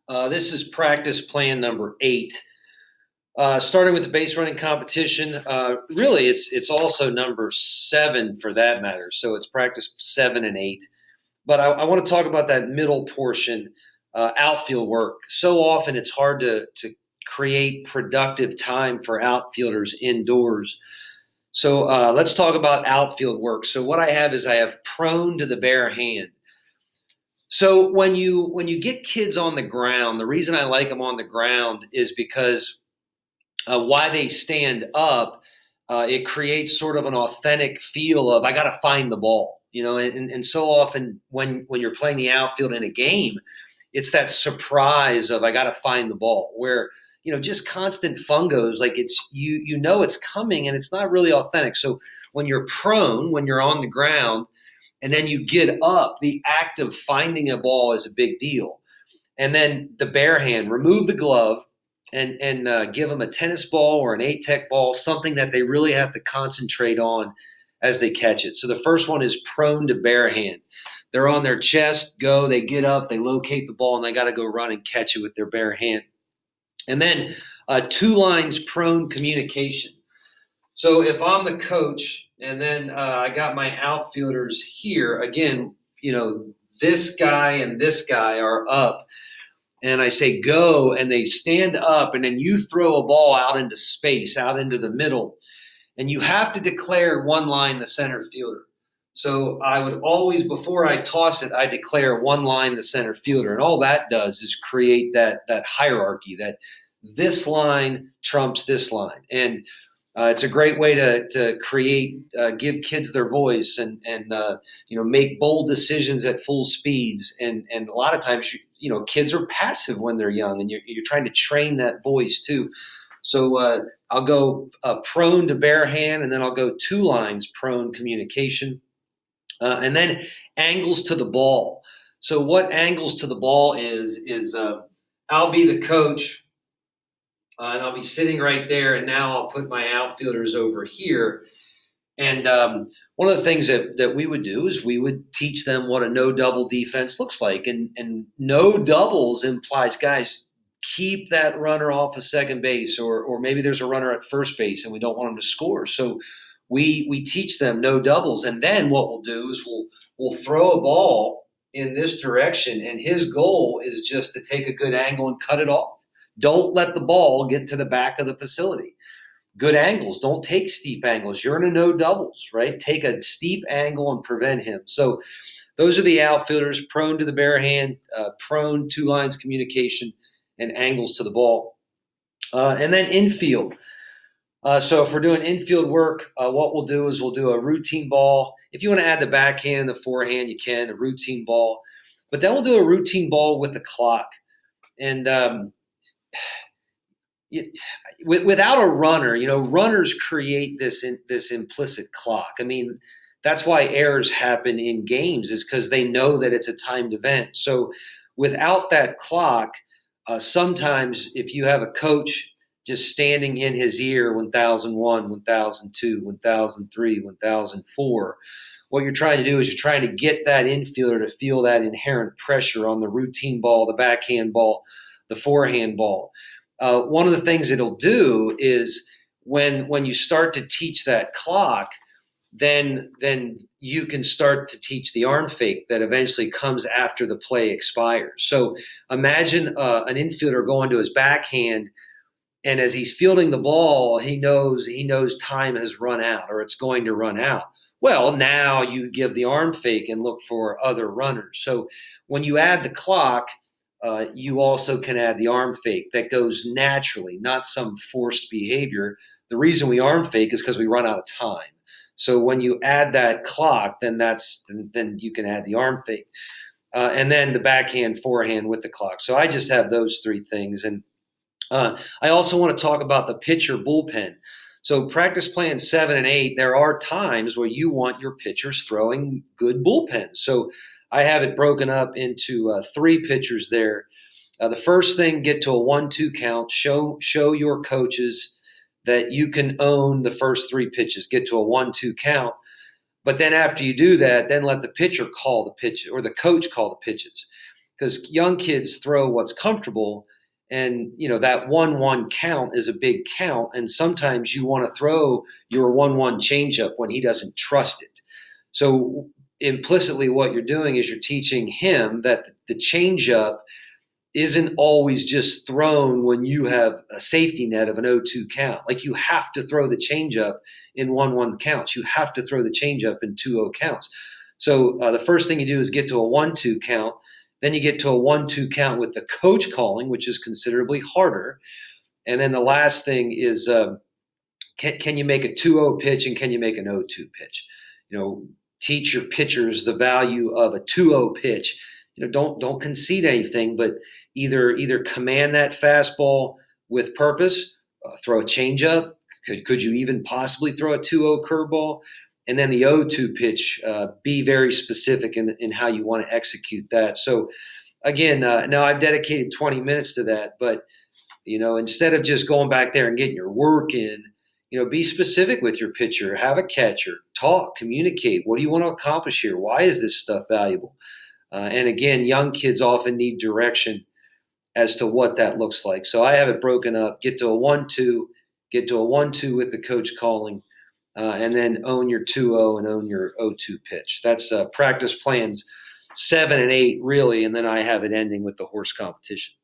This is practice plan number 8. Starting with the base running competition, really it's also number 7 for that matter. So it's practice 7 and 8. But I want to talk about that middle portion, outfield work. So often it's hard to create productive time for outfielders indoors. So let's talk about outfield work. So what I have prone to the bare hand. So when you get kids on the ground, the reason I like them on the ground is because why they stand up, it creates sort of an authentic feel of I got to find the ball, and so often when you're playing the outfield in a game, it's that surprise of I got to find the ball where just constant fungos like it's it's coming and it's not really authentic. So when you're prone, when you're on the ground, and then you get up, the act of finding a ball is a big deal. And then the bare hand, remove the glove and give them a tennis ball or an A-Tech ball, something that they really have to concentrate on as they catch it. So the first one is prone to bare hand. They're on their chest, they get up, they locate the ball, and they got to go run and catch it with their bare hand. And then 2 lines prone communication. So if I'm the coach and then I got my outfielders here, again, this guy and this guy are up, and I say go, and they stand up, and then you throw a ball out into space, out into the middle, and you have to declare one line the center fielder. So I would always, before I toss it, I declare one line the center fielder, and all that does is create that hierarchy, that this line trumps this line. And it's a great way to create, give kids their voice, and make bold decisions at full speeds. And a lot of times, kids are passive when they're young, and you're trying to train that voice too. So I'll go prone to bare hand, and then I'll go 2 lines prone communication, and then angles to the ball. So what angles to the ball is I'll be the coach. And I'll be sitting right there, and now I'll put my outfielders over here. And one of the things that we would do is we would teach them what a no-double defense looks like. And no doubles implies, guys, keep that runner off of second base, or maybe there's a runner at first base and we don't want them to score. So we teach them no doubles. And then what we'll do is we'll throw a ball in this direction, and his goal is just to take a good angle and cut it off. Don't let the ball get to the back of the facility. Good angles. Don't take steep angles. You're in a no doubles, right? Take a steep angle and prevent him. So those are the outfielders, prone to the bare hand, prone 2 lines communication, and angles to the ball. And then infield. So if we're doing infield work, what we'll do is we'll do a routine ball. If you want to add the backhand, the forehand, you can, a routine ball. But then we'll do a routine ball with the clock. And without a runner, runners create this implicit clock. I mean, that's why errors happen in games, is because they know that it's a timed event. So without that clock, sometimes if you have a coach just standing in his ear 1001, 1002, 1003, 1004, what you're trying to do is you're trying to get that infielder to feel that inherent pressure on the routine ball, the backhand ball, the forehand ball. One of the things it'll do is when you start to teach that clock, then you can start to teach the arm fake that eventually comes after the play expires. So imagine an infielder going to his backhand, and as he's fielding the ball, he knows time has run out, or it's going to run out. Well, now you give the arm fake and look for other runners. So when you add the clock, you also can add the arm fake that goes naturally, not some forced behavior. The reason we arm fake is because we run out of time. So when you add that clock, then you can add the arm fake, and then the backhand, forehand with the clock. So I just have those 3 things. And I also want to talk about the pitcher bullpen. So practice plan 7 and 8, there are times where you want your pitchers throwing good bullpens. So I have it broken up into 3 pitchers there. The first thing, get to a 1-2 count. Show your coaches that you can own the first 3 pitches. Get to a 1-2 count. But then after you do that, then let the pitcher call the pitch, or the coach call the pitches. because young kids throw what's comfortable. And, that 1-1 count is a big count. And sometimes you want to throw your 1-1 changeup when he doesn't trust it. So implicitly what you're doing is you're teaching him that the changeup isn't always just thrown when you have a safety net of an 0-2 count. Like, you have to throw the changeup in 1-1 counts. You have to throw the changeup in 2-0 counts. So the first thing you do is get to a 1-2 count. Then you get to a 1-2 count with the coach calling, which is considerably harder. And then the last thing is, can you make a 2-0 pitch and can you make an 0-2 pitch? Teach your pitchers the value of a 2-0 pitch. Don't concede anything, but either command that fastball with purpose, throw a changeup. Could you even possibly throw a 2-0 curveball? And then the 0-2 pitch, be very specific in how you want to execute that. So again, now I've dedicated 20 minutes to that, but instead of just going back there and getting your work in, be specific with your pitcher, have a catcher, talk, communicate. What do you want to accomplish here? Why is this stuff valuable? And again, young kids often need direction as to what that looks like. So I have it broken up, get to a 1-2, get to a 1-2 with the coach calling, and then own your 2-0 and own your 0-2 pitch. That's practice plans 7 and 8, really, and then I have it ending with the horse competition.